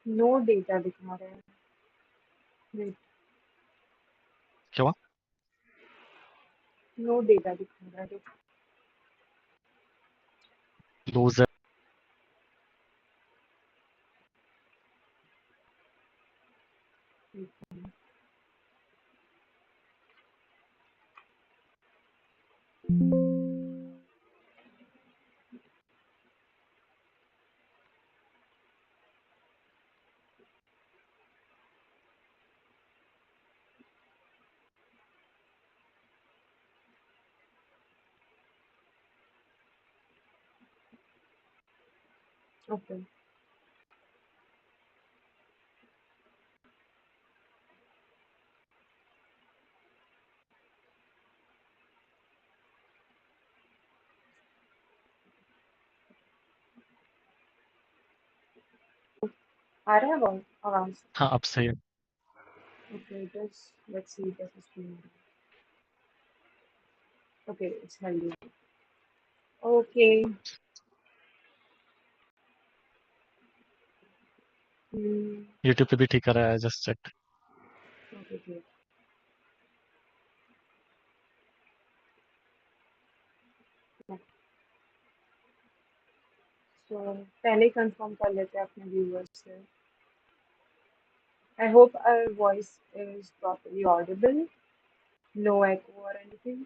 No data दिखा रहा है। Wait, क्या हुआ? नो डेटा दिखा रहा है। लूजर। ओके, आ रहा है आवाज? हाँ, अब सही है। Okay, just let's see this is being. Okay, it's healthy. Okay. Hmm. YouTube पे भी ठीक कर रहा है, just check. Okay, great. So पहले कंफर्म कर लेते हैं अपने व्यूअर्स से. I hope our voice is properly audible. No echo or anything.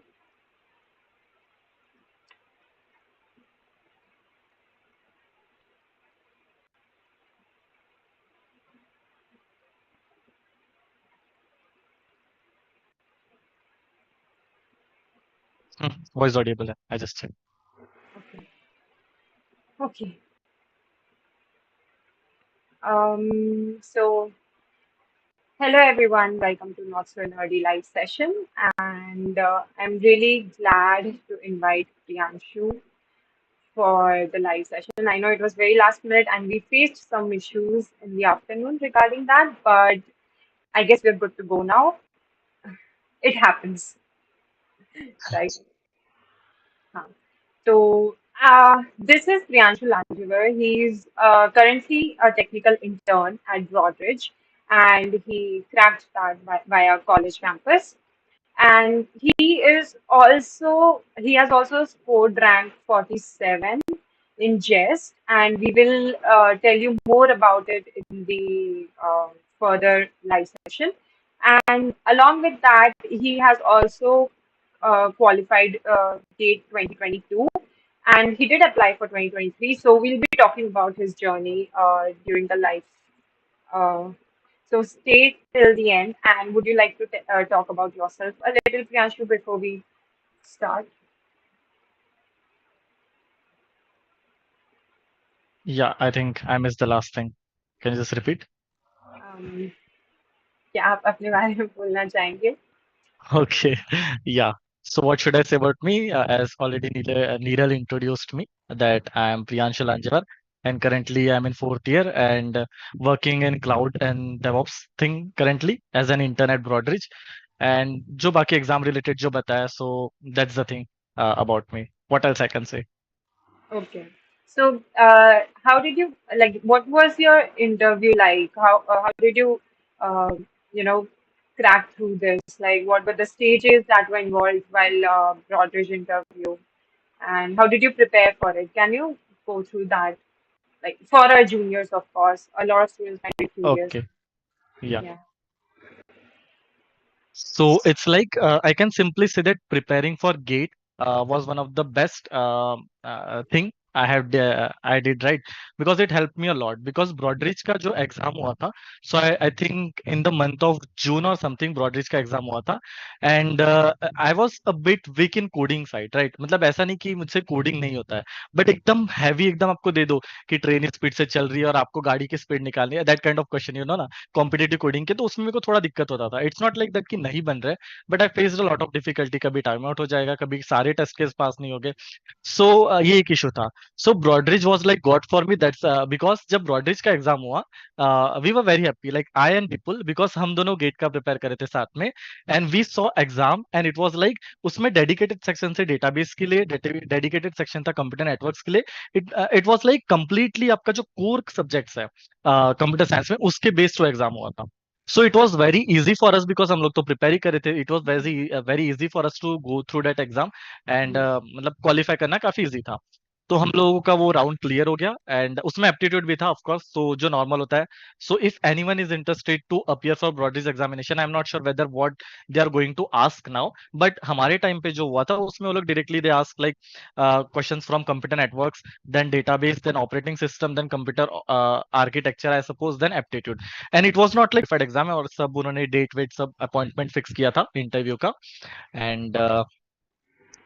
Voice audible है, I just check. Okay. Okay. So hello everyone, welcome to Not So Nerdy Live session, and I'm really glad to invite Priyanshu for the live session. I know it was very last minute, and we faced some issues in the afternoon regarding that, but I guess we're good to go now. It happens, right? Huh. So, this is Priyanshu Lanjewar. He's currently a technical intern at Broadridge, and he cracked that via college campus. And he has also scored rank 47 in JEST, and we will tell you more about it in the further live session. And along with that, he has also qualified date 2022, and he did apply for 2023. So we'll be talking about his journey during the live. Uh, so stay till the end. And would you like to talk about yourself a little, Priyanshu, before we start? या I think I miss the last thing, can you just repeat? Um, क्या आप अपने बारे में बोलना चाहेंगे? Okay. Yeah. So what should I say about me? As already Niral introduced me, that I am Priyanshu Lanjewar, and currently I'm in fourth year and working in cloud and DevOps thing currently as an intern at Broadridge. And जो बाकी exam related जो बताया, so that's the thing about me. What else I can say? Okay. So, how did you like? What was your interview like? How did you, uh, you know, crack through this? Like, what were the stages that were involved while Broadridge interview, and how did you prepare for it? Can you go through that? Like for our juniors, of course, a lot of students might be curious. Okay. Yeah. Yeah. So it's like I can simply say that preparing for GATE was one of the best thing I did, right, because it helped me a lot because Broadridge का जो exam हुआ था, so I think in the month of June or something Broadridge का exam हुआ था, and I was a bit weak in coding side, right, मतलब ऐसा नहीं कि मुझसे कोडिंग नहीं होता है, बट एकदम हैवी एकदम आपको दे दो कि ट्रेन स्पीड से चल रही है और आपको गाड़ी की स्पीड निकालनी है, that kind of question you know ना, कॉम्पिटेटिव कोडिंग के, तो उसमें मेरे को थोड़ा दिक्कत होता था। इट्स नॉट लाइक दैट कि नहीं बन रहे, but I faced a lot of difficulty, कभी टाइम आउट हो जाएगा, कभी सारे टेस्ट केस पास नहीं हो गए, सो ये एक इशू था। So Broadridge was like God for me. That's because जब Broadridge का एग्जाम हुआ, we were very happy. Like I and people, because हम दोनों गेट का प्रिपेयर करे थे साथ में, and we saw exam and it was like उसमें dedicated section से database के लिए, dedicated section था computer networks के लिए. It was like completely आपका जो core subjects है computer science में, उसके based वो एग्जाम हुआ था. So it was very easy for us because हम लोग तो प्रिपेयर ही करे थे. It was very easy for us to go through that exam and मतलब क्वालिफाई करना काफी इजी था. तो हम लोगों का वो राउंड क्लियर हो गया एंड उसमें एप्टीट्यूड भी था ऑफ कोर्स, तो जो नॉर्मल होता है. So if anyone is interested to appear for Broadridge examination, I am not sure whether what they are going to ask now, but हमारे टाइम पे जो हुआ था उसमें वो लोग directly they ask like questions from computer networks, then database, then operating system, then computer architecture, I suppose, then aptitude. And it was not like fed exam है, और सब उन्होंने डेट वेट सब अपॉइंटमेंट फिक्स किया था इंटरव्यू का. And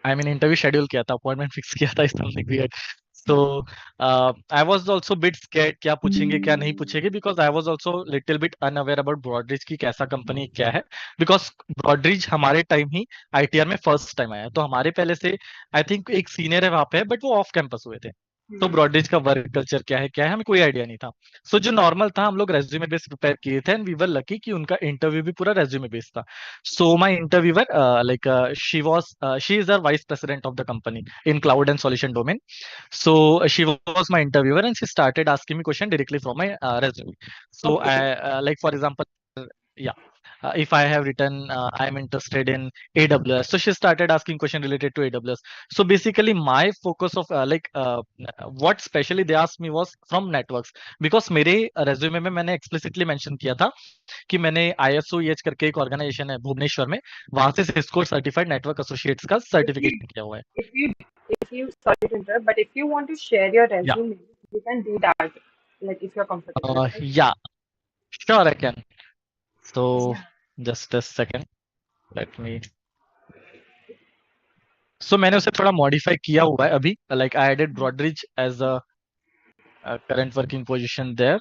I mean interview schedule किया था, अपॉइंटमेंट फिक्स किया था, something weird. So I was also bit scared क्या पूछेंगे क्या नहीं पूछेंगे, because I was also little bit unaware about Broadridge की कैसा कंपनी क्या है. बिकॉज ब्रॉडरीज हमारे टाइम ही आईटीआर में फर्स्ट टाइम आया, तो हमारे पहले से आई थिंक एक सीनियर है वहां पे, बट वो ऑफ कैंपस हुए थे. तो ब्रॉडरीज का वर्क कल्चर क्या है हमें कोई आइडिया नहीं था. सो जो नॉर्मल था, हम लोग रेज्यूमे बेस्ड प्रिपेयर किए थे एंड वी वर लकी कि उनका इंटरव्यू भी पूरा रेज्यूमे बेस्ड था. So my interviewer, she is the vice president of the company in cloud and solution domain. So she was my interviewer and she started asking me question directly from my resume. So Okay. like for example, yeah. If I have written, I am interested in AWS. So she started asking question related to AWS. So basically, my focus of what specially they asked me was from networks, because मेरे resume में मैंने explicitly mention किया था कि मैंने ISO करके एक organisation है भुवनेश्वर में, वहां से सिस्को सर्टिफाइड नेटवर्क एसोसिएट्स का If you सर्टिफिकेशन किया हुआ है. if you if you sorry to interrupt, but if you want to share your या resume, you can do that. Like if you're comfortable, right? Yeah sure I can. So Yeah. Just a second, let me. So मैंने उसे थोड़ा modify किया हुआ है अभी, like I added Broadridge as a current working position there.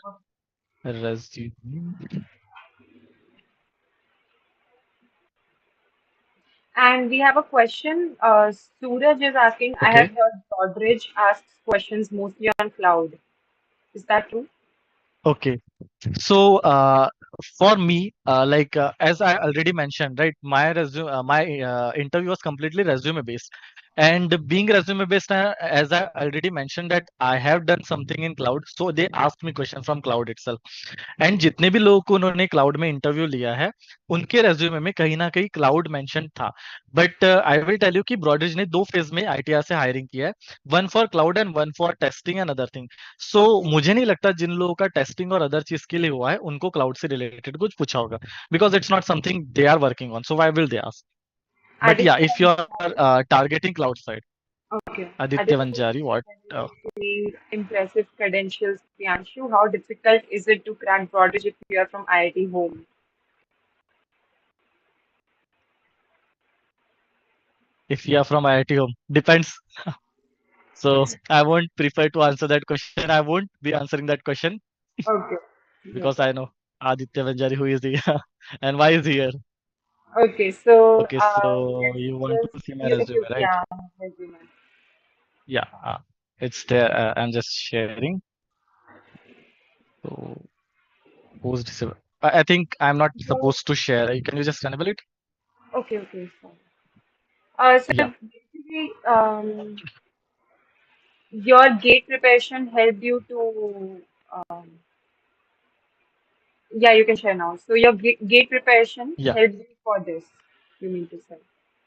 Resume. And we have a question. Suraj is asking, I okay. have heard Broadridge asks questions mostly on cloud. Is that true? Okay. So for me, as I already mentioned, right, my interview was completely resume based, and being resume based, as I already mentioned that I have done something in cloud, so they asked me question from cloud itself. And जितने भी लोगों को उन्होंने cloud में interview लिया है, उनके resume में कहीं ना कहीं क्लाउड मेंशन था. But I will tell you कि ब्रॉडरिज ने 2 फेज में आईटीआर से हायरिंग किया है, one for cloud and one for testing and other thing. So मुझे नहीं लगता जिन लोगों का टेस्टिंग और अदर चीज के लिए हुआ है उनको क्लाउड से रिलेटेड कुछ पूछा होगा, because it's not something they are working on, so why will they ask. But yeah Aditya if you are targeting cloud side. Okay. Aditya Aditya Wanjari what. impressive credentials, Priyanshu. How difficult is it to crack Broadridge if you are from IIT home? If you are from IIT home, depends. So I won't prefer to answer that question. I won't be answering that question Okay. Yeah. because I know Aditya Vanjari who is here and why is he here. Okay. So, Okay, so yes, you want just to see my you, if resume, you, right? yeah, resume. Yeah, it's there. I'm just sharing. So who's disabled? I think I'm not So, supposed to share. Can you just enable it? okay, okay. So Yeah. basically, your gate preparation helped you to, yeah, you can share now. So your gate preparation Yeah. helped you for this, you mean to say.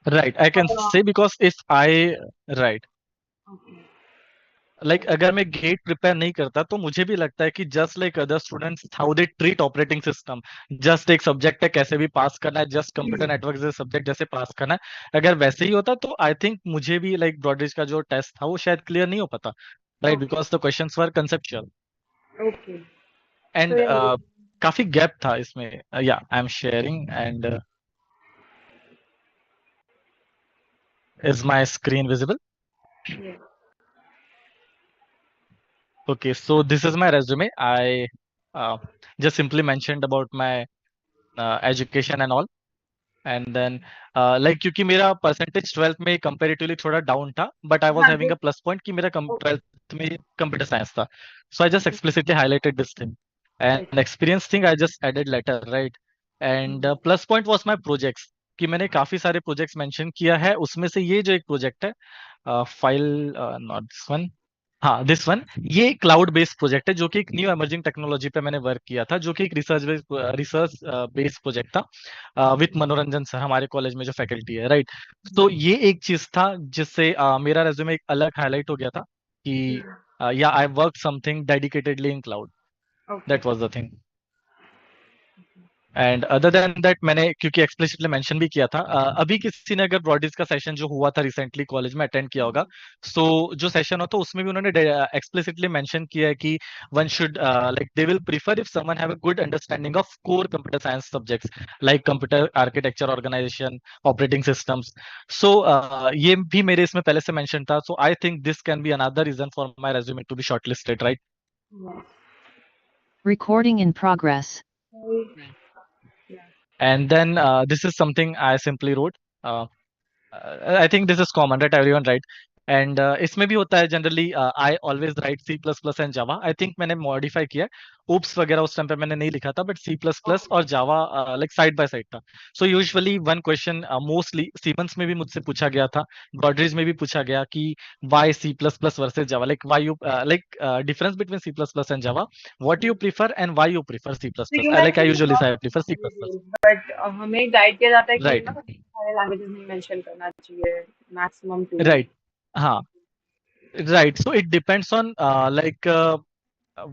Right. I can Uh, say because if I right. okay. Like अगर मैं gate prepare नहीं करता तो मुझे भी लगता है कि just like other students how they treat operating system, just एक सब्जेक्ट है कैसे भी पास करना है, जस्ट कंप्यूटर नेटवर्क जैसे सब्जेक्ट जैसे पास करना है, अगर वैसे ही होता तो आई थिंक मुझे भी लाइक ब्रॉडरिज का जो टेस्ट था वो शायद क्लियर नहीं हो पाता, right, Okay. Because the questions were conceptual. Okay. So and yeah, काफी गैप था इसमें. या I am sharing and is my screen visible? yeah. Okay, so this is my resume. I uh, just simply mentioned about my education and all. And then like क्योंकि मेरा percentage 12th में comparatively थोड़ा down था, but I was हाँ having जी। Uh plus point कि मेरा okay. 12th में कंप्यूटर साइंस था. So I just explicitly highlighted this thing. And experience thing I just added later, right. And plus point was my projects, कि मैंने काफी सारे प्रोजेक्ट्स मेंशन किया है. उसमें से ये जो एक प्रोजेक्ट है, फाइल, नॉट दिस वन, हाँ दिस वन, ये क्लाउड बेस्ड प्रोजेक्ट है जो कि एक न्यू एमर्जिंग टेक्नोलॉजी पे मैंने वर्क किया था, जो कि एक रिसर्च बेस्ड प्रोजेक्ट था विथ मनोरंजन सर, हमारे कॉलेज में जो फैकल्टी है, राइट. तो ये एक चीज था जिससे मेरा रेज्यूमे एक अलग हाईलाइट हो गया था कि या I work something dedicatedly in cloud. Okay. That was the thing. And other than that मैंने क्योंकि एक्सप्लिसिटली मेंशन भी किया था, अभी किसी ने अगर ब्रॉडीज का सेशन जो हुआ था रिसेंटली कॉलेज में अटेंड किया होगा, सो जो सेशन होता है उसमें भी उन्होंने एक्सप्लिसिटली मेंशन किया है कि one should like they will prefer if someone have a good understanding of core computer science subjects like computer architecture, organisation, operating systems. So ये भी मेरे इसमें पहले से मेंशन था. So I think this can be another reason for my resume to be shortlisted, right. Recording in progress. And then this is something I simply wrote. Uh, I think this is common, right, everyone right. And इसमें भी होता है generally, I always write C plus plus and Java. I think मैंने modify किया है. Oops वगैरह उस time पे मैंने नहीं लिखा था, बट सी प्लस प्लस और जावा लाइक साइड बाय साइड था. So usually one question mostly Siemens में भी मुझसे पूछा गया था, ब्रॉडरीज में भी पूछा गया कि why C plus plus versus Java, like why you like difference between C plus plus and Java, what you prefer and why you prefer C plus So plus. you like I mentioned usually not say I prefer C plus plus. invaluable, but हमें guide किया जाता है कि right. ना सारे languages नहीं mention करना चाहिए, मैक्सिमम टू. राइट. हाँ. Right. So it depends on like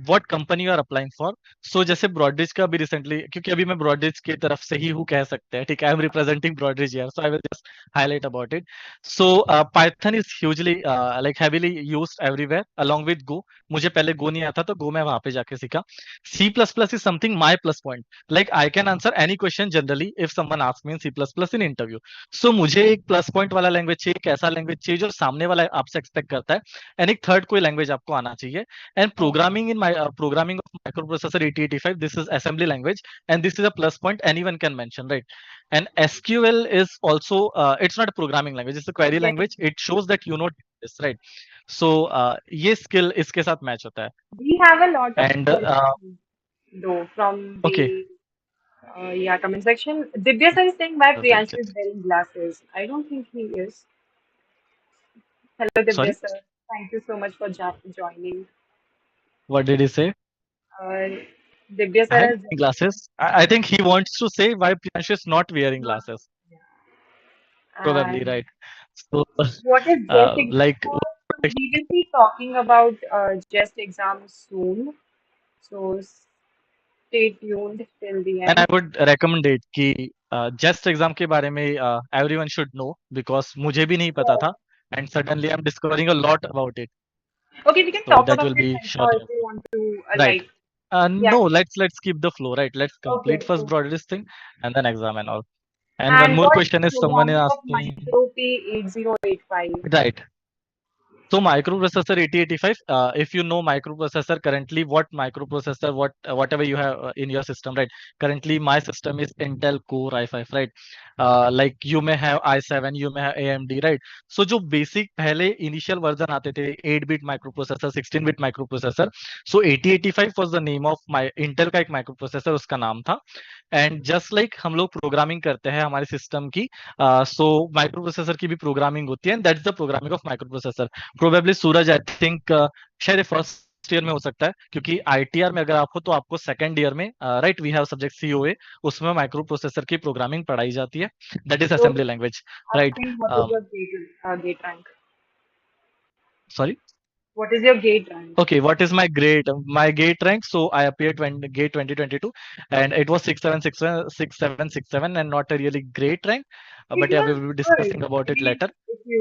what company you are applying for. So जैसे ब्रॉडरीज का भी रिसेंटली, क्योंकि अभी मैं ब्रॉडरीज की तरफ से ही हूँ कह सकते हैं, ठीक है, I am representing Broadridge here, so I will just highlight about it. So Python is hugely like heavily used everywhere along with Go. मुझे पहले गो नहीं आता तो गो मैं वहां पे जाके सीखा. C plus plus is something my plus point. Like I can answer any question generally if someone ask me in C plus plus in interview. So मुझे एक प्लस पॉइंट वाला लैंग्वेज चाहिए, एक ऐसा लैंग्वेज चाहिए जो सामने वाला आपसे एक्सपेक्ट करता है, एंड एक थर्ड कोई लैंग्वेज आपको आना चाहिए. And programming in my programming of microprocessor 8085, this is assembly language, and this is a plus point anyone can mention, right? And SQL is also it's not a programming language, it's a query Yes, language. It shows that you know this, right? So ये skill इसके साथ match होता है. we have a lot of And questions though from okay, the yeah, comment section. Divya sir is saying why Priyanshu is just wearing glasses. I don't think he is. Hello Divya sorry, sir. Thank you so much for joining. what did he say? Uh, Divya I sir have has glasses. I think he wants to say why Priyanshu is not wearing not. glasses. Probably, And right. So what is JEST exam like for? So we will be talking about JEST exam soon. So stay tuned till the and I end. would recommend it कि जेस्ट exam के बारे में everyone should know, because मुझे भी नहीं पता था, and suddenly I'm discovering a lot about it. Okay, we can So talk that about will it be later surely if you helpful. want to Right. like. Yeah. No, let's keep the flow, right? Let's Okay. complete first So, Broadridge thing and then exam and all. And one and more what question is someone is programming of asking, micro P8085? right? So microprocessor 8085, if you know microprocessor currently, what microprocessor, whatever you have in your system, right? Currently, my system is Intel Core i5, right? Like you may have i7, you may have AMD, right? So जो basic पहले initial version आते थे 8-bit microprocessor, 16-bit microprocessor. So 8085 was the name of my Intel का एक microprocessor, उसका नाम था. And just like हम लोग प्रोग्रामिंग करते हैं हमारे सिस्टम की, सो माइक्रो प्रोसेसर की भी प्रोग्रामिंग होती है, that's the programming of micro processor. Probably Suraj I think शायद फर्स्ट ईयर में हो सकता है, क्योंकि आईटीआर में अगर आप हो तो आपको सेकंड ईयर में, right, we have subject COA, उसमें माइक्रो प्रोसेसर की प्रोग्रामिंग पढ़ाई जाती है. That is So, assembly language, right. asking what is your gate rank? Sorry. What is your gate rank? Okay, what is my grade? My gate rank. So I appeared when gate 2022, and it was 6767, and not a really great rank. It But yeah, we was will be good. discussing about it later. If you,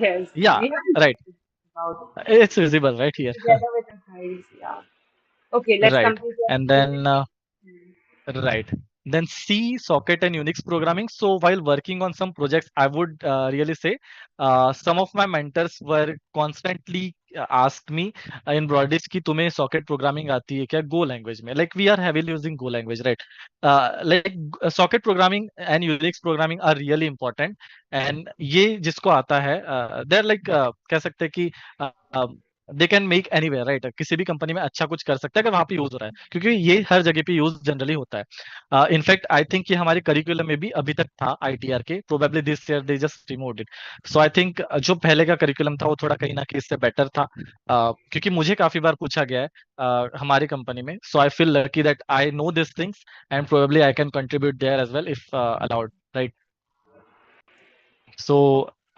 yes, Yeah, we haven't right. discussed about It's visible right here. together with the guys. Yeah. Okay, let's Right. complete your And speech. then right. Then C, socket and Unix programming. So while working on some projects, I would really say some of my mentors were constantly asked me in Broadridge कि तुम्हें socket programming आती है क्या go language में, like we are heavily using go language, right? Like socket programming and Unix programming are really important, and ये जिसको आता है दे आर लाइक कह सकते हैं कि they can make anywhere, right? किसी भी कंपनी में अच्छा कुछ कर सकता है अगर वहां पे यूज हो रहा है, क्योंकि ये हर जगह पे यूज जनरली होता है। इनफैक्ट आई थिंक ये हमारे करिकुलम में भी अभी तक था आईटीआर के, probably this year they just removed it. So I think जो पहले का करिकुलम था वो थोड़ा कहीं ना कहीं इससे बेटर था, क्योंकि मुझे काफी बार पूछा गया है हमारी कंपनी में। So I feel lucky that I know this things and probably I can contribute there as well if allowed, right? So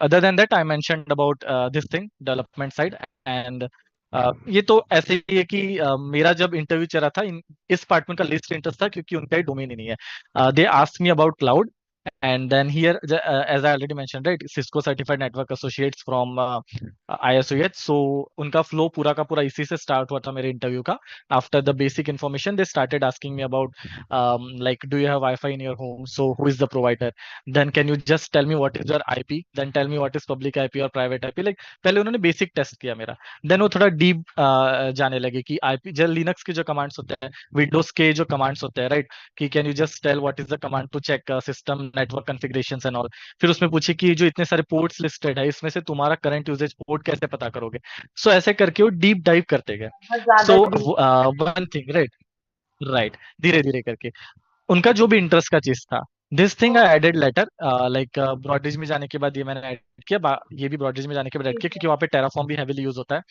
other than that, I mentioned about this thing, development side, and ये तो ऐसे ही है कि मेरा जब interview चला था इस पार्ट में उनका लिस्ट इंटरेस्ट था, क्योंकि उनका ही डोमेन ही नहीं है। They asked me about cloud, and then here as I already mentioned, right, Cisco certified network associates from ISOH, so उनका फ्लो पूरा का पूरा इसी से स्टार्ट हुआ था मेरे इंटरव्यू का। After the basic information they started asking me about like do you have Wi-Fi in your home, so who is the provider, then can you just tell me what is your IP, then tell me what is public IP or private IP, like पहले उन्होंने basic test किया मेरा, then वो थोड़ा deep जाने लगे कि IP जो लिनक्स के जो कमांड्स होते हैं, विंडोज के जो कमांड्स होते हैं, राइट, कि can you just tell what is the command to check system network configurations and all. फिर उसमें पूछे कि जो इतने सारे पोर्ट्स लिस्टेड है इसमें से तुम्हारा करंट यूजेज पोर्ट कैसे पता करोगे। सो ऐसे करके वो डीप डाइव करते गए। बहुत ज्यादा so deep. One thing, right, right, धीरे धीरे करके उनका जो भी इंटरेस्ट का चीज था, this thing I added later, like Broadridge में जाने के बाद ये मैंने ऐड किया, ये भी ब्रॉडरीज में जाने के बाद ऐड ठीक किया, है। क्योंकि वहाँ पे टेराफॉर्म भी हेवीली यूज होता है,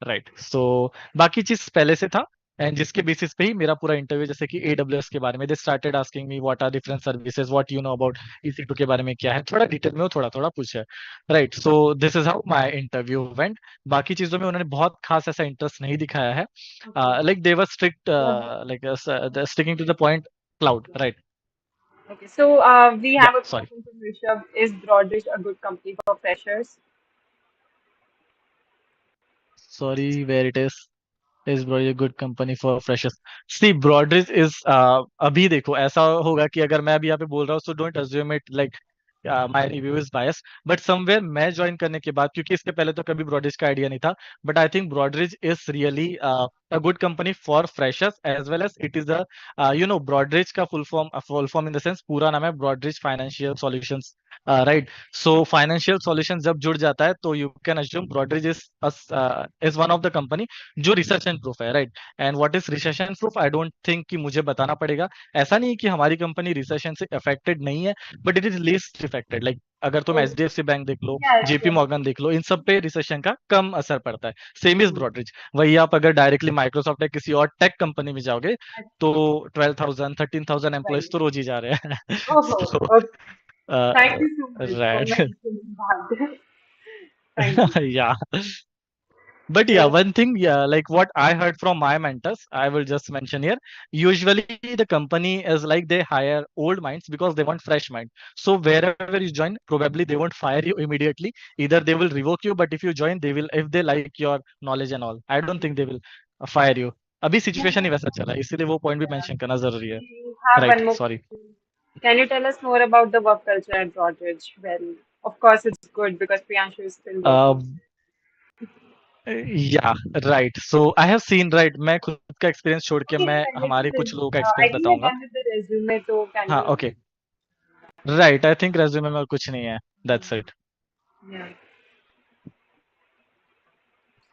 राइट? सो बाकी चीज पहले से था, एंड जिसके बेसिस पे ही मेरा पूरा इंटरव्यू, जैसे कि एडब्ल्यूएस के बारे में they started asking me what are different services, what you know about EC2 के बारे में क्या है, थोड़ा डिटेल में वो थोड़ा थोड़ा पूछा है, right? So this is how my interview went. बाकी चीजों में उन्होंने बहुत खास ऐसा इंटरेस्ट नहीं दिखाया है, okay. Like they were strict, मतलब like sticking to the point, cloud, right? okay, so we yeah have a sorry, question from Rishabh. Is Broadridge a good company for freshers? Sorry, where it is Broadridge a good company for freshers? See, Broadridge is अभी देखो ऐसा होगा कि अगर मैं अभी यहाँ पे बोल रहा हूँ, so don't assume it like my review is biased, but somewhere मैं ज्वाइन करने के बाद, क्योंकि इसके पहले तो कभी Broadridge का आइडिया नहीं था, but I think Broadridge is really a good company for freshers, as well as it is a you know, Broadridge का full form in the sense पूरा नाम है Broadridge Financial Solutions, right? So financial solutions जब जुड़ जाता है तो you can assume Broadridge is one of the company जो रिसेशन प्रूफ है, right? And what is recession proof, I don't think कि मुझे बताना पड़ेगा। ऐसा नहीं है कि हमारी कंपनी रिसेशन से अफेक्टेड नहीं है, but it is least affected, like अगर तुम Oh, एचडीएफसी बैंक देख लो, yes, जेपी yes. मॉर्गन देख लो, इन सब पे रिसेशन का कम असर पड़ता है। Same is Broadridge. वही आप अगर डायरेक्टली माइक्रोसॉफ्ट या किसी और टेक कंपनी में जाओगे तो 12,000 13,000 एम्प्लॉयज Right. तो रोज ही जा रहे हैं। Oh, so okay. Thank you so much for right, mentioning that. Thank you. या But yeah, So, one thing, yeah, like what I heard from my mentors, I will just mention here. Usually, the company is like they hire old minds because they want fresh mind. So wherever you join, probably they won't fire you immediately. Either they will revoke you, but if you join, they will, if they like your knowledge and all. I don't think they will fire you. अभी situation ही वैसा चला है, इसीलिए वो point भी yeah, mention करना जरूरी है, we have right? one more sorry. question. Can you tell us more about the work culture at Broadridge? Well, of course, it's good because Priyanshu is still working. या right, so I have seen, right, मैं खुद का experience छोड़ के Okay, मैं पहले से हमारे फिर कुछ लोगों का I एक्सपीरियंस think we're बताऊंगा। done with the resume, so can हाँ, we? Okay, right, I think resume में और कुछ नहीं है, that's it. Yeah.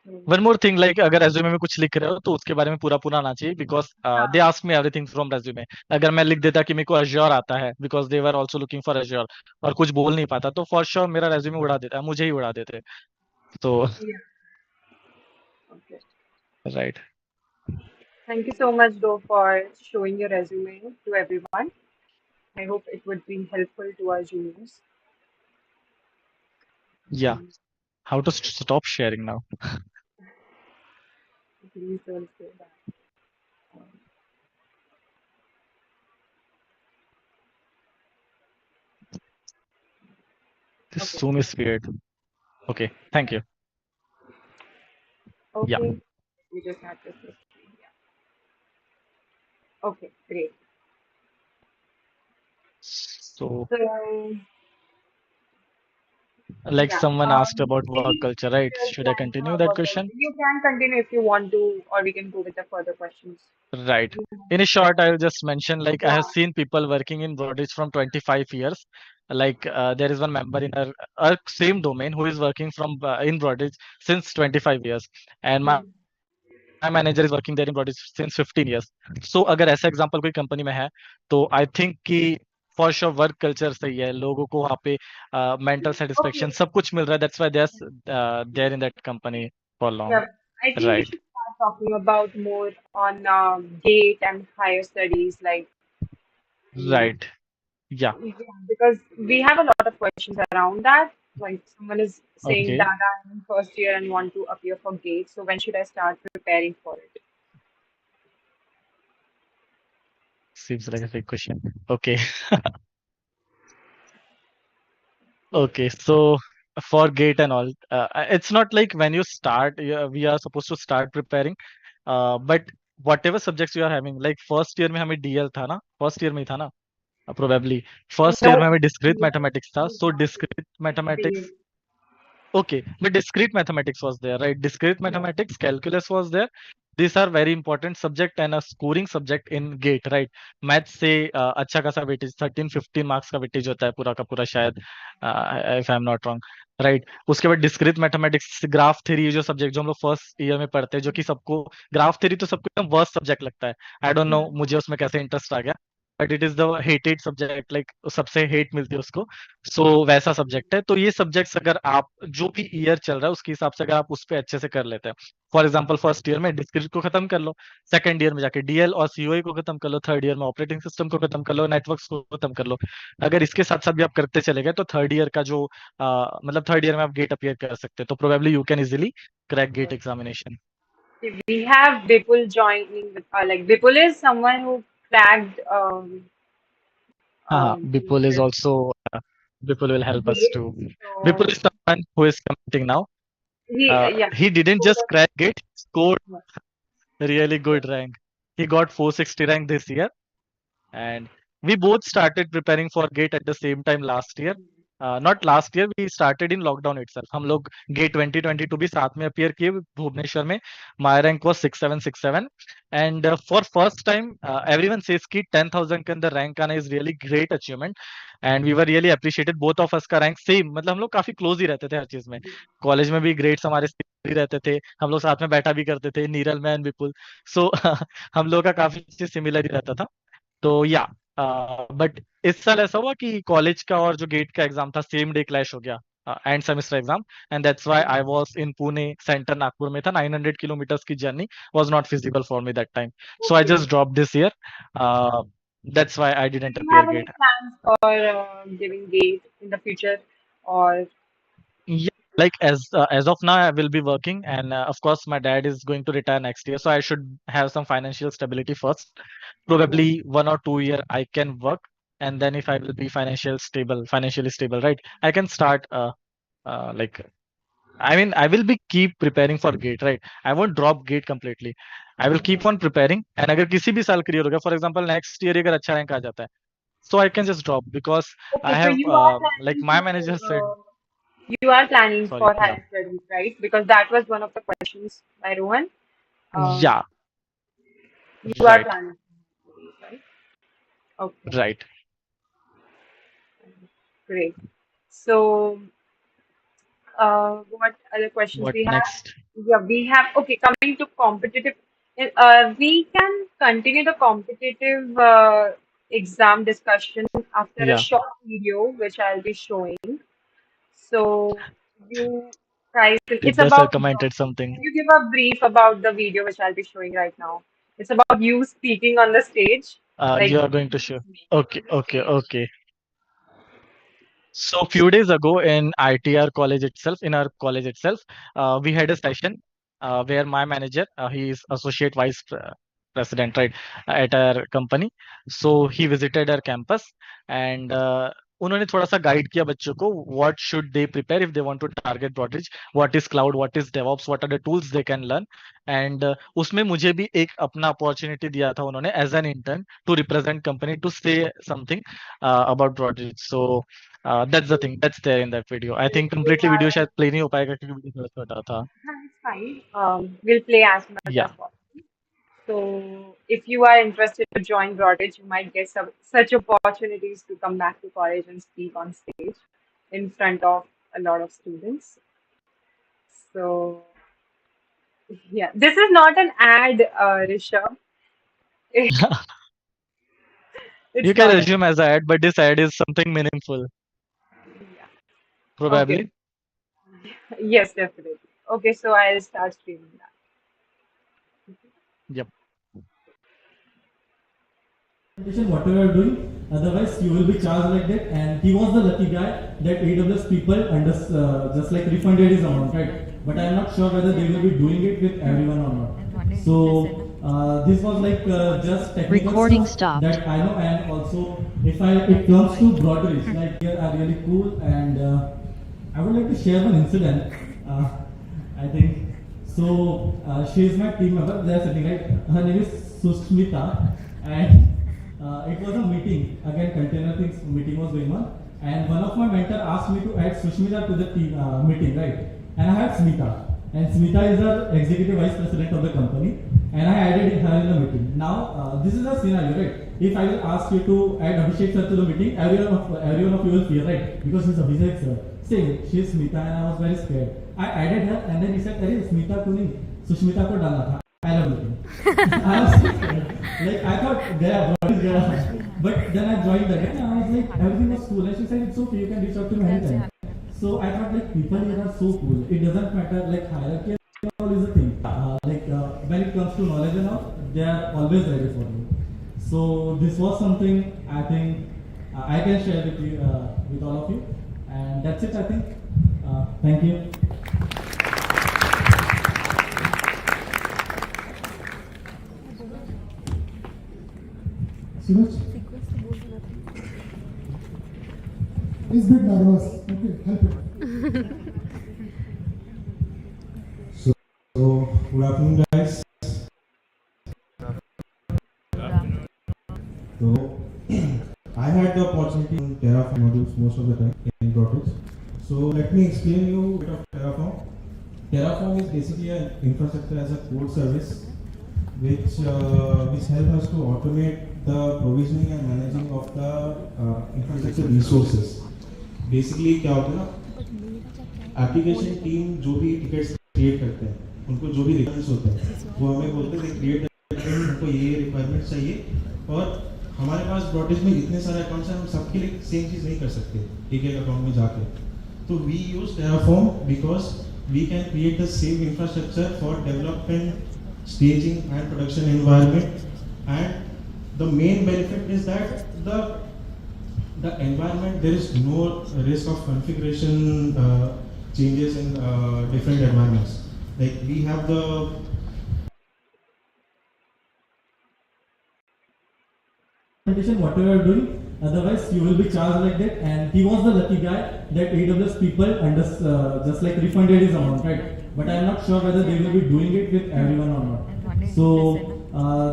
So, one more thing, like अगर रेज्यूमे में कुछ लिख रहे हो तो उसके बारे में पूरा पूरा आना चाहिए, बिकॉज दे हाँ, ask me everything from resume. अगर मैं लिख देता कि मेरे को अज्योर आता है, because they were also looking for Azure, और कुछ बोल नहीं पाता, तो फॉर श्योर मेरा रेज्यूमे उड़ा देता, मुझे ही उड़ा देते, तो yeah. Okay. Right. Thank you so much, though, for showing your resume to everyone. I hope it would be helpful to our juniors. Yeah, Mm, how to stop sharing now? please don't say that. This Okay. Zoom is weird. Okay, thank you. Yeah. Okay. We just had this. Yeah. Okay. Great. So So, Like Yeah. someone asked about work Any culture, right? future Should I plans continue for that work question? culture? You can continue if you want to, or we can go with the further questions. Right. You In a short, I'll just mention like I have Yeah. seen people working in Broadridge from 25 years. Like there is one member in our same domain who is working from in Broadridge since 25 years, and my Hmm. manager is working there in Broadridge since 15 years. So अगर ऐसा example कोई company में है, तो I think कि for sure work culture सही है, लोगों को वहाँ पे मेंटल सेटिस्फेक्शन Okay. सब कुछ मिल रहा है. That's why they're in that company for long. Yeah. I think we right. should start talking about more on GATE and higher studies, like, mm, right. या. yeah, because we have a lot of questions around that. Like someone is saying okay. that I'm in first year and want to appear for GATE, so when should I start preparing for it? Seems like a big question. Okay. Yes. Okay. So for gate and all, it's not like when you start, we are supposed to start preparing. But whatever subjects you are having, like first year में हमें DL था ना, first year में ही था ना, probably first year में No, हमें discrete yes, mathematics था. we So have to discrete mathematics. be- Okay, but discrete mathematics was there, right? Discrete yeah. mathematics, calculus was there. These are very important subject and a scoring subject in GATE, right? Math से अच्छा खासा weightage 13-15 marks का weightage होता है पूरा का पूरा शायद, if I am not wrong. Right. उसके बाद डिस्क्रीट मैथमेटिक्स, ग्राफ थ्योरी, जो सब्जेक्ट जो हम लोग फर्स्ट ईयर में पढ़ते हैं, जो कि सबको ग्राफ थ्योरी तो सबको एकदम वर्स्ट सब्जेक्ट लगता है. आई डोंट नो मुझे उसमें कैसे इंटरेस्ट आ गया, but it is the hated subject, like सबसे हेट मिलती है उसको. सो वैसा सब्जेक्ट है. तो ये सब्जेक्ट्स अगर आप जो भी ईयर चल रहा है उसके हिसाब से अगर आप उस पर अच्छे से कर लेते हैं, फॉर एग्जाम्पल फर्स्ट ईयर में डिस्क्रीट को खत्म कर लो, सेकंड ईयर में जाके डीएल और सीओई को खत्म कर लो, थर्ड ईयर में ऑपरेटिंग सिस्टम को खत्म कर लो, नेटवर्क्स को खत्म कर लो. अगर इसके साथ साथ भी आप करते चले गए तो थर्ड ईयर का जो मतलब थर्ड ईयर में आप गेट अपीयर कर सकते हैं, तो probably you can easily crack GATE examination. We have Bipul joining with, like Bipul is someone who cracked हाँ हाँ, Bipul is this also Bipul will help us GATE. too. Bipul So is someone who is commenting now. yeah, He he didn't scored just crack it, he scored a, really yeah. good rank. He got 460 rank this year, and we both started preparing for GATE at the same time last year. Not last year, we started in lockdown itself. हम लोग GATE 2022 भी साथ में appear किए भुवनेश्वर में. My rank was 6767, and for first time, everyone says कि 10,000 के अंदर rank आना is really great achievement, and we were really appreciated. Both of us का rank same, मतलब हम लोग काफी close ही रहते थे हर चीज में. कॉलेज में भी grades हमारे same ही रहते थे, हम लोग साथ में बैठा भी करते थे, नीरल में and विपुल. So हम लोग का काफी सिमिलर ही रहता था. तो या बट इस साल ऐसा हुआ कि कॉलेज का और जो गेट का एग्जाम था सेम डे क्लैश हो गया, end semester exam, and that's why I was in Pune centre, Nagpur में था. 900 किलोमीटर्स की journey was not feasible for me that time, so I Okay. Just drop this year. That's why I Do didn't you appear have any GATE. plans for giving GATE in the future? Or Yeah, like as of now, I will be working, and of course, my dad is going to retire next year, so I should have some financial stability first. okay, Probably 1 or 2 year I can work, and then if I will be financially stable, right, I can start. Like I mean, I will be keep preparing for gate, right? I won't drop gate completely. I will keep on preparing, and अगर किसी भी साल clear हो गया, for example, next year अगर अच्छा rank आ जाता है, so I can just drop because I okay, so have you are like planning my to manager said, you are planning sorry, for yeah. higher studies, right? Because that was one of the questions by Rohan. Um, Yeah, you are right, planning for higher studies, right? Okay, right. great. So, what other questions What we have? next? Yeah, we have, okay, coming to competitive, we can continue the competitive exam discussion after a Yeah, short video, which I'll be showing. So, you guys, it's Siddha sir about, commented can something. you give a brief about the video which I'll be showing right now? It's about you speaking on the stage, You like, are going to show. Okay, okay, okay. So few days ago in ITR college itself, in our college itself, we had a session where my manager, he is associate president, right, at our company. So he visited our campus, and उन्होंने थोड़ा सा guide किया बच्चों को what should they prepare if they want to target Broadridge, what is cloud, what is DevOps, what are the tools they can learn. And उसमें मुझे भी एक अपना अपॉर्चुनिटी दिया था उन्होंने as an intern to represent company to say something about Broadridge. So that's the thing that's there in that video. I If think you completely video are, शायद play नहीं हो पाएगा क्योंकि वीडियो थोड़ा छोटा था। it's fine. We'll play as much या as possible. So, if you are interested to join Broadridge, you might get such opportunities to come back to college and speak on stage in front of a lot of students. So, yeah, this is not an ad, Rishabh. you It's can not an assume as a ad, but this ad is something meaningful, yeah. Okay. probably. Yes, definitely. Okay, so I'll start streaming that. Yep. Whatever you're doing, otherwise you will be charged like that. And he was the lucky guy that AWS people just like refunded his amount, right? But I'm not sure whether they will be doing it with everyone or not. So this was like just technical Recording stuff stopped. that I know. And also, if it comes to Broadridge, like they are really cool. And I would like to share one incident. I think so. She is my team member. They are sitting right. Her name is Susmita, and it was a meeting. Again, container things meeting was going on, and one of my mentor asked me to add Sushmita to the team meeting, right? And I had Smita, and Smita is our executive vice president of the company, and I added her in the meeting. Now, this is a scenario, right? If I will ask you to add Abhishek sir to the meeting, everyone of you will fear, right? Because he's Abhishek sir. Same, she is Smita, and I was very scared. I added her, and then he said, "Arey, Smita ko nahi, Sushmita ko dalna tha." I love meeting. I was like, I thought, Gaya, what is Gaya? But then I joined again, and I was like, everything was cool. And she said, it's okay, you can reach out to me anytime. So I thought, like, people here are so cool. It doesn't matter, like, hierarchy and all is a thing. When it comes to knowledge and all, they are always ready for you. So this was something I think I can share with you, with all of you. And that's it, I think. Thank you. Suraj? He's bit nervous. Okay, help him. So, good afternoon, guys. So, I had the opportunity to Terraform modules most of the time in Broadridge. So, let me explain you a bit of Terraform. Terraform is basically an infrastructure as a code service which helps us to automate the provisioning and managing of the infrastructure resources. Basically क्या होता है ना, application team जो भी tickets create करते हैं, उनको जो भी रिक्वायरमेंट्स होते हैं वो हमें बोलते हैं क्रिएट करते हैं, उनको ये रिक्वायरमेंट चाहिए। और हमारे पास ब्रॉडरिज में इतने सारे अकाउंट्स हैं, हम सबके लिए सेम चीज़ नहीं कर सकते एक एक अकाउंट में जाके। तो we use Terraform because we can create the same infrastructure for development, staging and production environment. And the main benefit is that the environment, there is no risk of configuration changes in different environments. Like we have the whatever you're doing, otherwise you will be charged like that. And he was the lucky guy that AWS people just like refunded his amount, right? But I'm not sure whether they will be doing it with everyone or not. So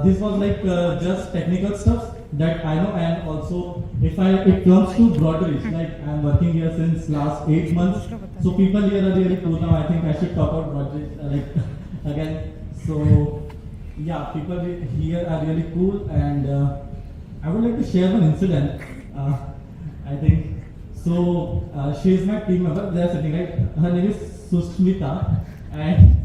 this was like just technical stuff that I know. And also, if it comes to Broadridge, like I'm working here since last 8 months, so people here are really cool. Now I think I should talk about Broadridge like again. So yeah, people here are really cool. And I would like to share one incident. I think so. She is my team member. They are sitting right. Her name is Susmita, and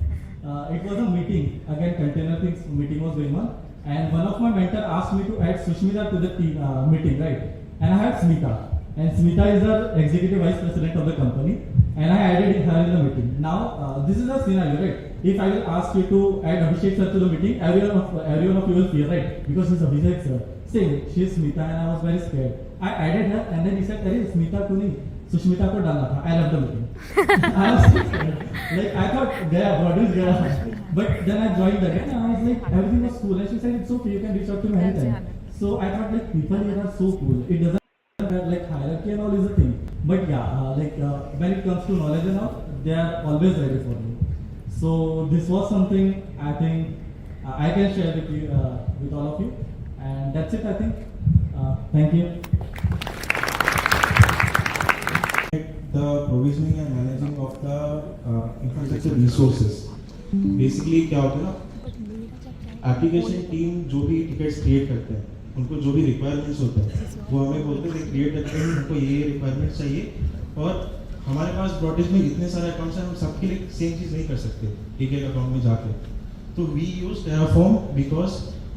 it was a meeting. Again, container things meeting was going on, and one of my mentor asked me to add Sushmita to the team meeting, right? And I had Smita, and Smita is our executive vice president of the company, and I added her in the meeting. Now, this is a scenario, right? If I will ask you to add Abhishek sir to the meeting, everyone of you will fear, right? Because he's Abhishek sir. Same, she is Smita, and I was very scared. I added her, and then he said, "Arey, Smita ko nahi, Sushmita ko dalna tha." I love the meeting. I was scared. Like I thought, Gaya, what is Gaya? But then I joined again, and I was like, everything was cool. And she said, "It's okay, you can reach out to me anytime." So I thought, like, people here are so cool. It doesn't matter like hierarchy lucky and all is a thing. But yeah, when it comes to knowledge and all, they are always ready for you. So this was something I think I can share with you, with all of you, and that's it. I think. Thank you. The provisioning and managing of the infrastructure resources. Basically क्या होता है ना, application team जो भी tickets create करते हैं, उनको जो भी रिक्वायरमेंट्स होते हैं वो हमें बोलते हैं कि क्रिएट करते हैं, उनको ये रिक्वायरमेंट्स चाहिए, और हमारे पास ब्रॉडरिज में इतने सारे अकाउंट्स हैं, हम सबके लिए सेम चीज़ नहीं कर सकते एक एक अकाउंट में जाके. तो we use Terraform because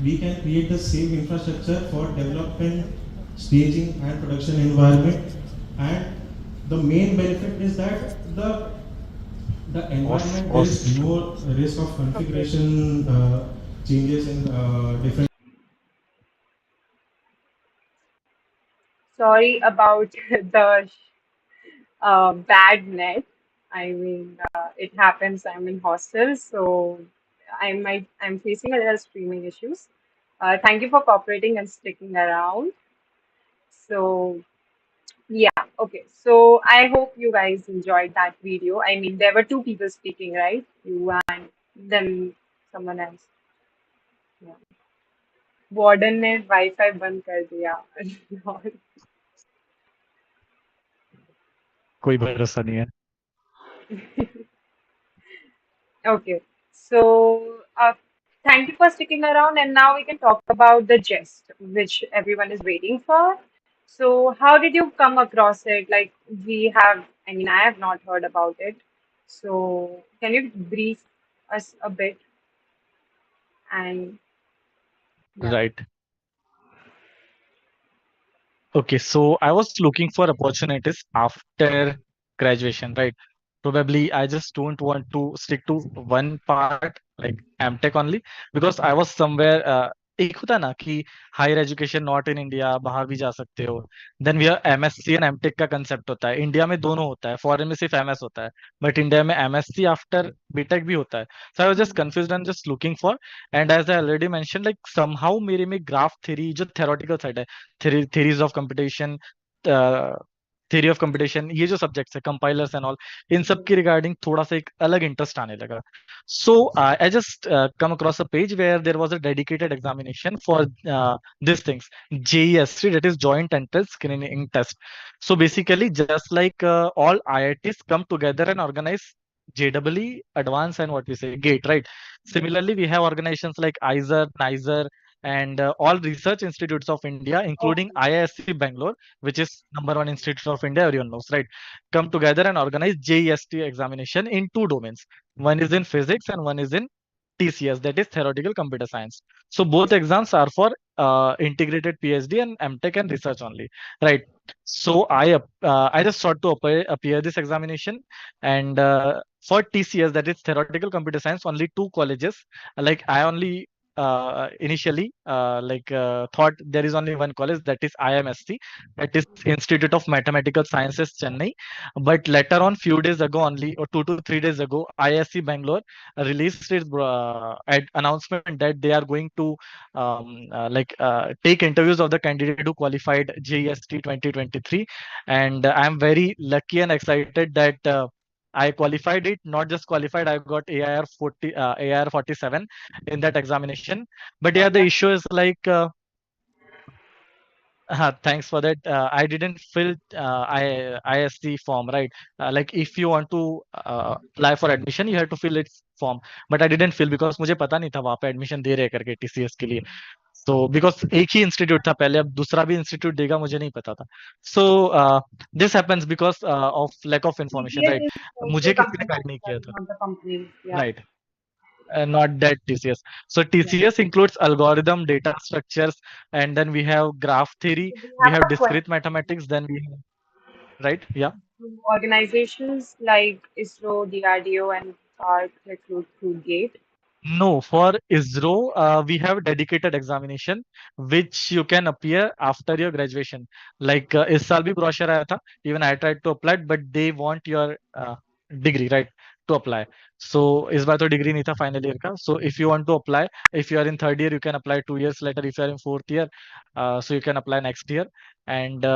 we can create the same infrastructure for development, staging and production environment, and the main benefit is that the environment there is no risk of configuration changes in different. Sorry about the bad net. I mean, it happens. I'm in hostel, so I'm facing a little streaming issues. Thank you for cooperating and sticking around. So yeah, okay. So I hope you guys enjoyed that video. I mean, there were two people speaking, right? You and then someone else. Yeah. Warden ने wifi बंद कर दिया. कोई भरोसा नहीं है. Okay, so thank you for sticking around, and now we can talk about the gist, which everyone is waiting for. So, how did you come across it? Like, I mean, I have not heard about it. So, can you brief us a bit? And yeah. Right. Okay, so I was looking for opportunities after graduation, right? Probably I just don't want to stick to one part like MTech only, because I was somewhere एक होता है ना कि higher education not in India, बाहर भी जा सकते हो. Then we are MSc and MTech का कंसेप्ट होता है. इंडिया में दोनों होता है, फॉरेन में सिर्फ एमएस होता है, बट इंडिया में एमएससी आफ्टर बीटेक भी होता है. So I was just confused and just looking for, and as I already mention like somehow मेरे में ग्राफ थ्योरी जो थ्योरेटिकल साइड है, theories of computation, theory of computation, ये जो सब्जेक्ट्स है, कंपाइलर्स एंड ऑल, इन सब की रिगार्डिंग थोड़ा सा एक अलग इंटरेस्ट आने लगा. So I just come across a page where there was a dedicated examination for this things, JEST, that is joint entrance screening test. So basically just like all IITs come together and organize JEE advanced and what we say GATE, right? Similarly we have organizations like ISER, NISER, and all research institutes of India, including Okay. IISc Bangalore, which is #1 institute of India, everyone knows, right? Come together and organize JEST examination in two domains. One is in physics and one is in TCS, that is theoretical computer science. So both exams are for integrated PhD and MTech and research only, right? So I just sought to appear this examination, and for TCS, that is theoretical computer science, only two colleges. Like I only initially thought there is only one college, that is IMSC, that is Institute of Mathematical Sciences, Chennai. But later on, few days ago only, or 2 to 3 days ago, ISC Bangalore released its announcement that they are going to take interviews of the candidate who qualified JEST 2023, and I'm very lucky and excited that I qualified it. Not just qualified, I got AIR 47 in that examination. But yeah, the issue is like thanks for that. I didn't fill ISC form, right? Like if you want to apply for admission, you have to fill its form. But I didn't fill because मुझे पता नहीं था वहाँ पे admission दे रहे करके TCS के लिए. So because एक ही institute था पहले, अब दूसरा भी institute देगा मुझे नहीं पता था. So this happens because of lack of information, TCS right? is मुझे the किसी ने company guide नहीं किया themselves, था, not the company. Yeah. right? Not that TCS. So Yeah. TCS includes algorithm, data structures, and then we have graph theory, So we we have have a question. discrete mathematics, then we have, right? Yeah. Do organizations like ISRO, DRDO, and SARC recruit through GATE? No, for ISRO, we have dedicated examination which you can appear after your graduation. Like इस साल भी brochure आया था. Even I tried to apply, but they want your degree, right? to apply. So इस बार तो degree नहीं था final year का. So if you want to apply, if you are in third year, you can apply 2 years later. If you are in fourth year, so you can apply next year. And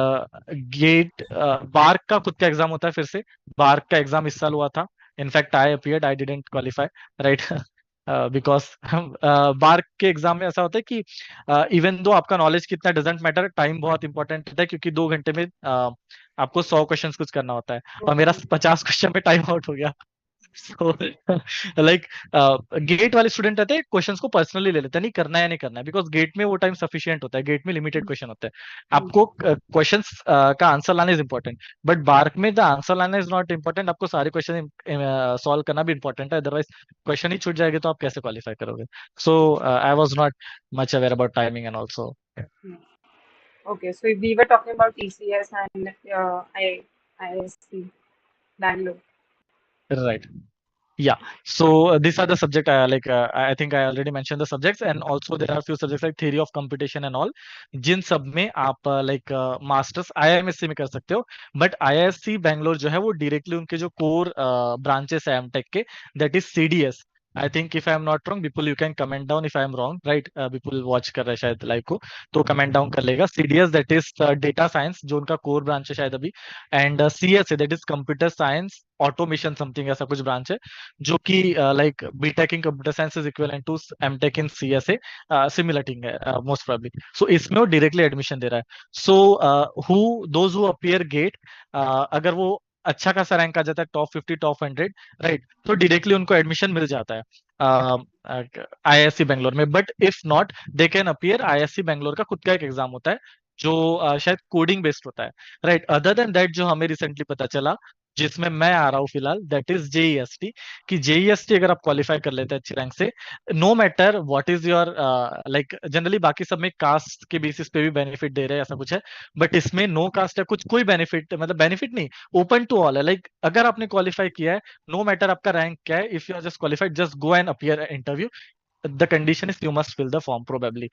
GATE BARC का खुद का exam होता है फिर से. Bark का exam इस साल हुआ था. In fact I appeared, I didn't qualify, right. Because BARC के एग्जाम में ऐसा होता है कि इवन दो आपका नॉलेज कितना डजेंट मैटर, टाइम बहुत इंपॉर्टेंट होता है, क्योंकि 2 घंटे में आपको 100 क्वेश्चंस कुछ करना होता है, और मेरा 50 क्वेश्चन में टाइम आउट हो गया. सो लाइक गेट वाले स्टूडेंट रहते हैं, क्वेश्चंस को पर्सनली ले लेते हैं, नहीं करना है नहीं करना है, बिकॉज गेट में वो टाइम सफिशिएंट होता है. गेट में लिमिटेड क्वेश्चन होते हैं. आपको क्वेश्चंस का आंसर लाना इज इंपॉर्टेंट, बट बार्क में द आंसर लाना इज नॉट इंपॉर्टेंट. आपको सारे क्वेश्चन सॉल्व करना भी इंपॉर्टेंट है, अदरवाइज क्वेश्चन ही छूट जाएगा तो आप कैसे क्वालिफाई करोगे. So I was not much aware about timing and also. Okay, so we were talking about TCS and ISC Bangalore. Right. Yeah. So these are the subject. I think I already mentioned the subjects, and also there are a few subjects like theory of computation and all. जिन सब में आप masters IIMSC में कर सकते हो, but IISC Bangalore जो है वो डायरेक्टली उनके जो कोर ब्रांचेस है एमटेक के, that is CDS. I think if I am not wrong, Vipul you can comment down if I am wrong, right. Vipul watch कर रहा है शायद लाइव को, तो कमेंट डाउन कर लेगा. CDS that is data science, जो उनका कोर ब्रांच है शायद अभी. And CSA that is computer science automation something, ऐसा कुछ ब्रांच है, जो कि like BTech in computer science is equivalent to MTech in CSA. Similar thing है मोस्ट प्रोबेबली. सो इसमें वो डायरेक्टली एडमिशन दे रहा है. So who those who appear GATE, अगर वो अच्छा खासा रैंक आ जाता है, टॉप 50 टॉप 100, राइट, तो डायरेक्टली उनको एडमिशन मिल जाता है IISC बैंगलोर में. But if not, they can appear. IISC Bangalore का खुद का एक एग्जाम होता है जो शायद कोडिंग बेस्ड होता है, राइट. अदर देन दैट, जो हमें रिसेंटली पता चला, जिसमें मैं आ रहा हूँ फिलहाल, दैट इज JEST. कि JEST अगर आप क्वालिफाई कर लेते हैं अच्छे रैंक से, no matter what is your, like generally बाकी सब में कास्ट के बेसिस पे भी बेनिफिट दे रहे हैं, ऐसा कुछ है. बट इसमें नो कास्ट है कुछ, कोई बेनिफिट, मतलब बेनिफिट नहीं, ओपन टू ऑल है. लाइक अगर आपने क्वालिफाई किया है, नो मैटर आपका रैंक क्या है, if you are just qualified, just go and appear interview. The condition is you must fill the form probably,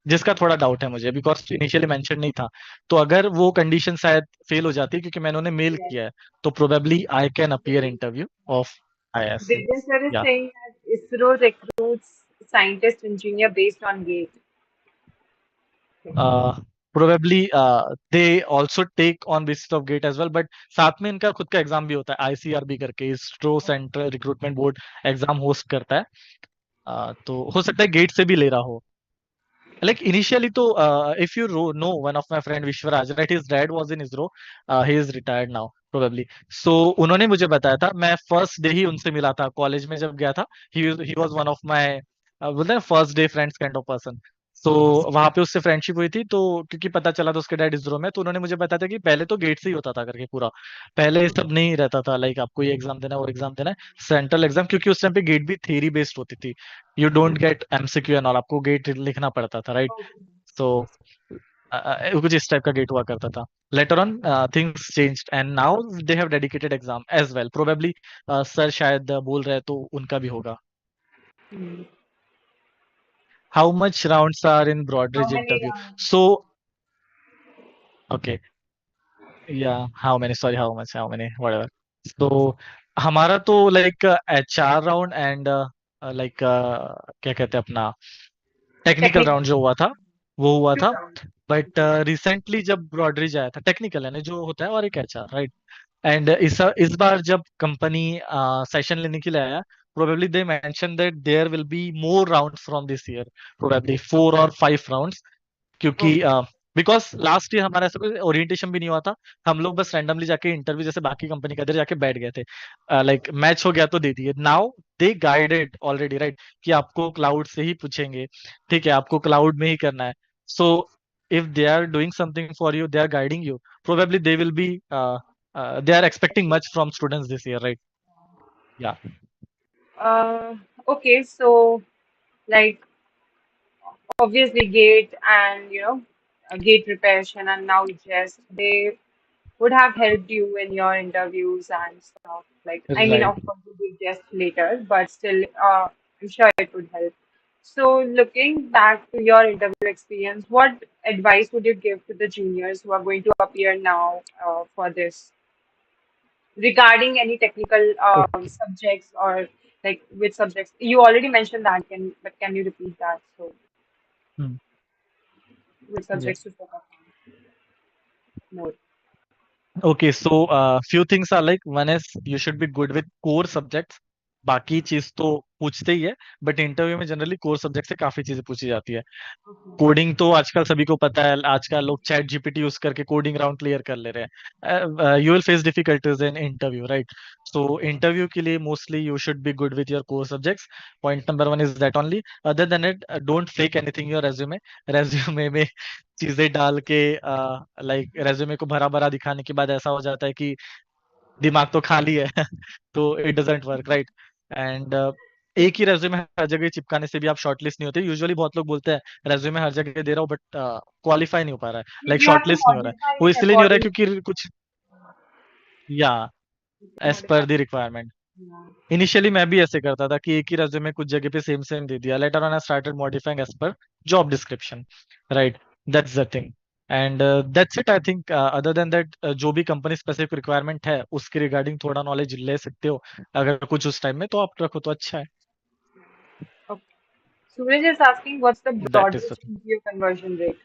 जिसका थोड़ा डाउट है मुझे, बिकॉज इनिशियली मेंशन नहीं था. तो अगर वो कंडीशन शायद फेल हो जाती है, क्योंकि मैंने उन्हें मेल Yes. किया है, तो probably I can appear interview of IISC. Divya sir is या saying that ISRO recruits scientist engineer based on GATE. Probably they also take on basis of GATE as well, but साथ में इनका खुद का exam भी होता है, ICRB करके, ISRO central recruitment board exam host करता है. तो हो सकता है गेट से भी ले रहा हो. Like initially तो if you know one of my friend Vishwaraj, right, his dad was in ISRO, he is retired now probably. So उन्होंने मुझे बताया था, मैं फर्स्ट डे ही उनसे मिला था कॉलेज में जब गया था. he was one of my बोलते हैं first day friends kind of person. तो वहां पे उससे फ्रेंडशिप हुई थी, तो क्योंकि पता चला था उसके डैड ISRO में, तो उन्होंने मुझे बताया था कि पहले तो गेट से ही होता था करके पूरा. पहले ये सब नहीं रहता था, लाइक आपको ये एग्जाम देना है, वो एग्जाम देना है, सेंट्रल एग्जाम, क्योंकि उस टाइम पे गेट भी थ्योरी बेस्ड होती थी. You don't get MCQ and all, आपको गेट लिखना पड़ता था, राइट. तो कुछ इस टाइप का गेट हुआ करता था. Later on things changed and now they have dedicated exam as well. Probably sir शायद बोल रहे हैं तो उनका भी होगा. Hmm. How much rounds are in How Broadridge many interview? rounds? So okay, या how many, sorry, how many, whatever. तो हमारा तो like HR round and like क्या कहते हैं अपना टेक्निकल Technical. राउंड जो हुआ था, वो हुआ Two था. rounds. बट रिसेंटली जब ब्रॉडरिज आया था, टेक्निकल है ना जो होता है, और एक HR, राइट. एंड इस बार जब कंपनी सेशन लेने के लिए आया, probably they mention that there will be more rounds from this year, probably 4 और 5 राउंड्स. क्योंकि Okay. बिकॉज लास्ट ईयर हमारा ऐसा कोई ओरिएंटेशन भी नहीं हुआ था. हम लोग बस रैंडमली जाके इंटरव्यू जैसे बाकी कंपनी के अंदर जाके बैठ गए थे, लाइक मैच हो गया तो दे दिए. Now they guided already, right, कि आपको क्लाउड से ही पूछेंगे, ठीक है, आपको क्लाउड में ही करना है. सो if they are doing something for you, they are guiding you, probably they will be they are expecting much from students this year, right? Yeah. Okay, so like obviously GATE and GATE preparation and now JEST, they would have helped you in your interviews and stuff. Like, I mean, Right. of course, you did JEST later, but still, I'm sure it would help. So, looking back to your interview experience, what advice would you give to the juniors who are going to appear now for this? regarding any technical Okay. subjects, or like which subjects? You already mentioned that, but can you repeat that? So Hmm. which Yeah. subjects to focus on more? Okay, so few things are like one is you should be good with core subjects. बाकी चीज तो पूछते ही है, but interview में generally core subject से काफी चीजें पूछी जाती है। कोडिंग तो आजकल सभी को पता है, आजकल लोग चैट जीपीटी यूज करके कोडिंग राउंड क्लियर कर ले रहे हैं। You will face difficulties in interview, right? So interview के लिए mostly you should be good with your core subjects. Point number one is that only. Other than it, don't fake anything your resume. Resume में चीजें डाल के like resume को भरा भरा दिखाने के बाद ऐसा हो जाता है कि दिमाग तो खाली है तो it doesn't work, right? And एक ही रेज्यूमे हर जगह चिपकाने से भी आप शॉर्टलिस्ट नहीं होते। यूजुअली बहुत लोग बोलते हैं रेज्यूमे हर जगह दे रहा हूँ बट क्वालिफाई नहीं हो पा रहा है, like You have to shortlist नहीं हो रहा modify है। वो it इसलिए नहीं हो रहा है according क्योंकि कुछ, या to एज modify. पर द रिक्वायरमेंट। Yeah. इनिशियली मैं भी ऐसे करता था कि एक ही रेज्यूमे कुछ जगह पे सेम सेम दे दिया। Later on I started modifying as per job description, right? That's the thing. And that's it I think. Other than that, जो भी कंपनी स्पेसिफिक रिक्वायरमेंट है उसके रिगार्डिंग थोड़ा नॉलेज ले सकते हो अगर कुछ उस टाइम में, तो आप रखो तो अच्छा है। Okay. Suraj is asking what's the that is the Broadridge thing. PPO conversion rate?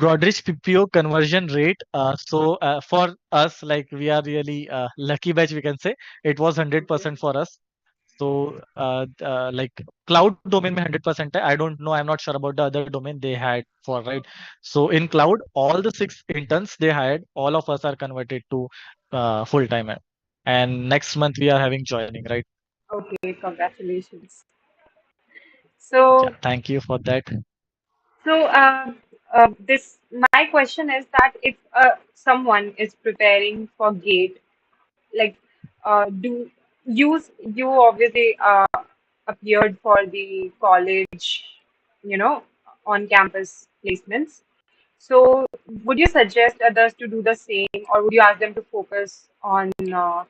Broadridge PPO conversion rate. So for us, like we are really lucky batch, we can say it was 100% for us. So like cloud domain में 100% है. I don't know. I'm not sure about the other domain they had for, right. So in cloud, all the 6 interns they hired, all of us are converted to full time, and next month we are having joining, right. Okay, congratulations. Yeah, So, thank you for that. this my question is that if someone is preparing for GATE, like, do you obviously appeared for the college, on campus placements. So, would you suggest others to do the same, or would you ask them to focus on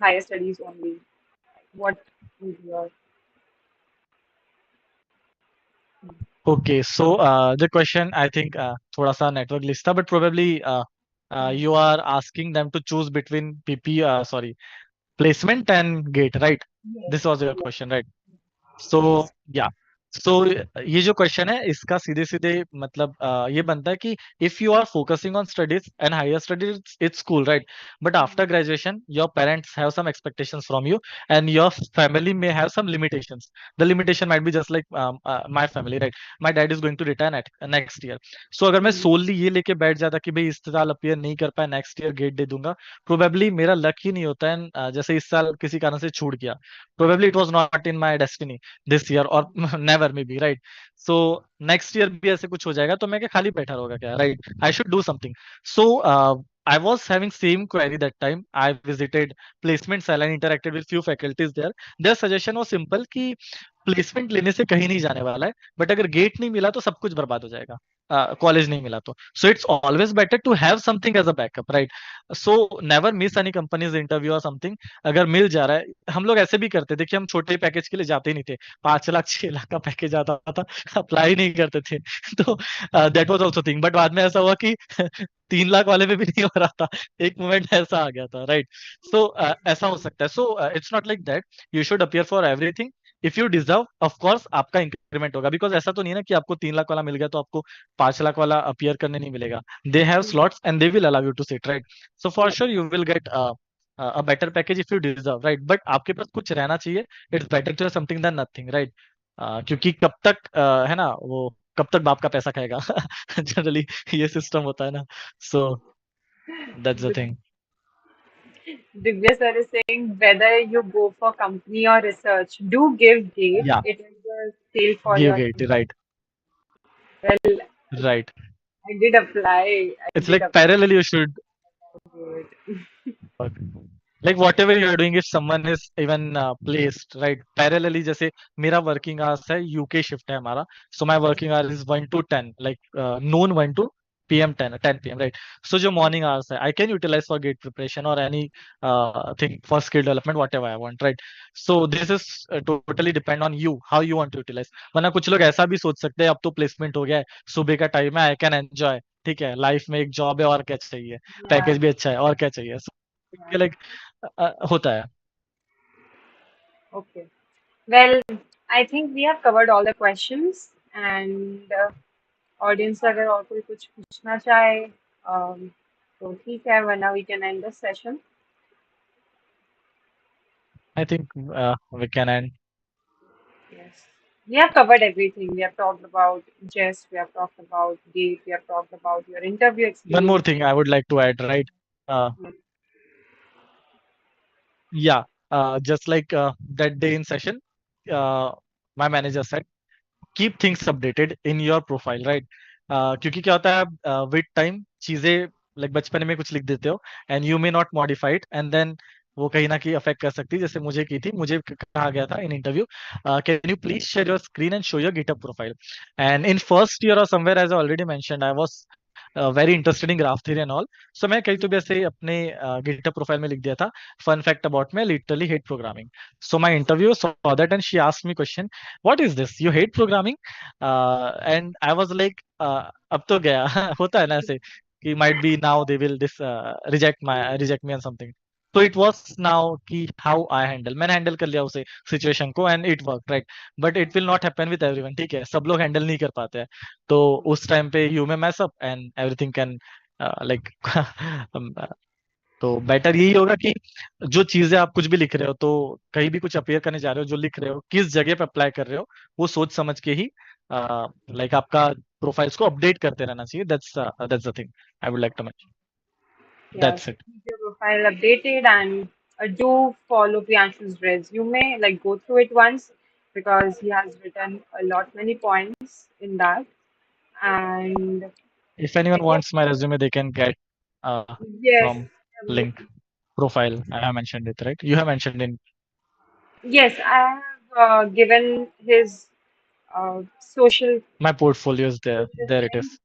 higher studies only? What is your Okay, so the question I think थोड़ा सा network list था, but probably you are asking them to choose between PP, sorry, placement and gate, right? Yes. This was your Yes. question, right? सो या सो ये जो question है इसका सीधे सीधे मतलब ये बनता है कि if you are focusing on studies and higher studies it's cool, right? But after graduation your parents have some expectations from you and your family में have some limitations. The limitation might be just like my family, right? My dad is going to retire next year. So अगर मैं solely ये लेके बैठ जाता कि भाई इस साल अपीयर नहीं कर पाया, नेक्स्ट ईयर गेट दे दूंगा, प्रोबेबली मेरा लक ही नहीं होता है। जैसे इस साल किसी कारण से छूट गया, probably it was not in my destiny this year और never maybe, right? So next year भी ऐसे कुछ हो जाएगा तो मैं क्या खाली बैठा होगा क्या, right? I should do something. So I was having same query that time. I visited placement cell and interacted with few faculties there. Their suggestion was simple कि placement लेने से कहीं नहीं जाने वाला है, but अगर गेट नहीं मिला तो सब कुछ बर्बाद हो जाएगा, कॉलेज नहीं मिला तो। So it's always better to have something as a backup, right? So never miss any companies interview और समथिंग। अगर मिल जा रहा है, हम लोग ऐसे भी करते थे कि हम छोटे पैकेज के लिए जाते ही नहीं थे। 5 लाख 6 लाख का पैकेज आता था, अप्लाई नहीं करते थे तो that was also thing. But बाद में ऐसा हुआ कि 3 लाख वाले पे भी नहीं हो रहा था, एक मोमेंट ऐसा आ गया था, राइट? सो ऐसा हो सकता है। So it's not like that you should appear for everything. If you deserve, of course आपका इंक्रीमेंट होगा, बिकॉज ऐसा तो नहीं है ना कि आपको 3 लाख वाला मिल गया तो आपको 5 लाख वाला अपियर करने नहीं मिलेगा। They have slots and they will allow you to sit, right? So for sure you will get a better package if you deserve, right? But आपके पास कुछ रहना चाहिए। It's better to have something than nothing, right? क्योंकि कब तक है ना वो, कब तक बाप का पैसा खाएगा जनरली ये सिस्टम होता है ना। सो that's the thing. Divya sir is saying whether you go for company or research, do give GATE. या It is a sale for give your it, future. Right, Well, right. I did apply. I It's did like apply parallel you should for it. work. Like whatever you are doing, if someone is even placed, right, parallelly, जैसे मेरा working hours है, UK shift है हमारा, so my working hour is 1 to 10, like noon 1 to PM 10 PM, right? So जो morning hours है, I can utilize for gate preparation or any thing for skill development, whatever I want, right? So this is totally depend on you, how you want to utilize. वरना कुछ लोग ऐसा भी सोच सकते हैं अब तो प्लेसमेंट हो गया है, सुबह का टाइम है, आई कैन एंजॉय, ठीक है, लाइफ में एक जॉब है और क्या चाहिए, Yeah. पैकेज भी अच्छा है और क्या चाहिए। like होता है. Okay. Well, I think we have covered all the questions and audience अगर और कोई कुछ पूछना चाहे तो ठीक है वरना we can end the session. I think we can end. Yes. We have covered everything. We have talked about JEST, we have talked about date, we have talked about your interview One more experience. thing I would like to add, right? Uh, yeah, just like that day in session, uh, my manager said, keep things updated in your profile, right? क्योंकि क्या होता है with time चीजें like बचपन में कुछ लिख देते हो and you may not modify it and then वो कहीं ना कहीं अफेक्ट कर सकती है. जैसे मुझे की थी, मुझे कहा गया था in interview, can you please share your screen and show your GitHub profile. And in first year और somewhere as already mentioned I was very interested in graph theory and all. So मैं कहीं तो भी ऐसे अपने GitHub profile में लिख दिया था, फन फैक्ट अबाउट मैं literally hate programming. So my interviewer saw that and she asked me question, what is this? You hate programming? And I was like, अब तो गया. होता है ना ऐसे कि might be now they will this reject me and something. So it was now कि how I handle. मैंने handle कर लिया उसे situation को and it worked, right? But it will not happen with everyone. ठीक है, सब लोग handle नहीं कर पाते हैं. तो उस time पे you may mess up and everything can like तो बेटर यही होगा कि जो चीजें आप कुछ भी लिख रहे हो, तो कहीं भी कुछ अपीयर करने जा रहे हो, जो लिख रहे हो किस जगह पे अप्लाई कर रहे हो, वो सोच समझ के ही लाइक आपका प्रोफाइल्स को अपडेट करते रहना चाहिए. That's the thing I would like to mention. Yes, दैट्स इट. keep your profile updated and do follow Priyanshu's resume. Like go through it once because he has written a lot many points in that. And If anyone yes, wants my resume, they can get yes, from link profile. I have mentioned it, right? You have mentioned in yes, I have given his social my portfolio is there. social There it name is.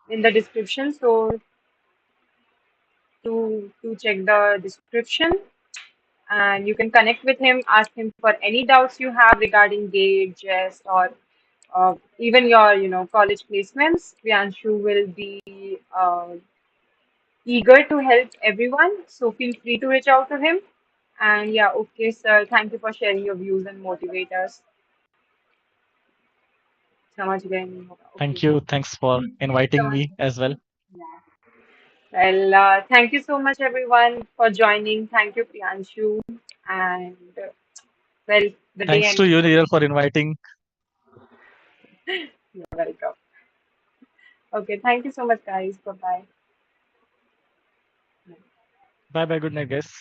in the description. So to check the description and you can connect with him, ask him for any doubts you have regarding Gate, Jest, or even your, college placements. Priyanshu will be eager to help everyone, so feel free to reach out to him. And yeah, okay, sir. Thank you for sharing your views and motivate us. समझ गए नहीं होगा. Okay. Thank you. Thanks for inviting समझ me गए. as well. Yeah. Well, thank you so much, everyone, for joining. Thank you, Priyanshu. And well, the day Thanks to ends. you, Neil, for inviting. You're welcome. Okay, thank you so much, guys. Bye bye. Bye bye. Good night, guys.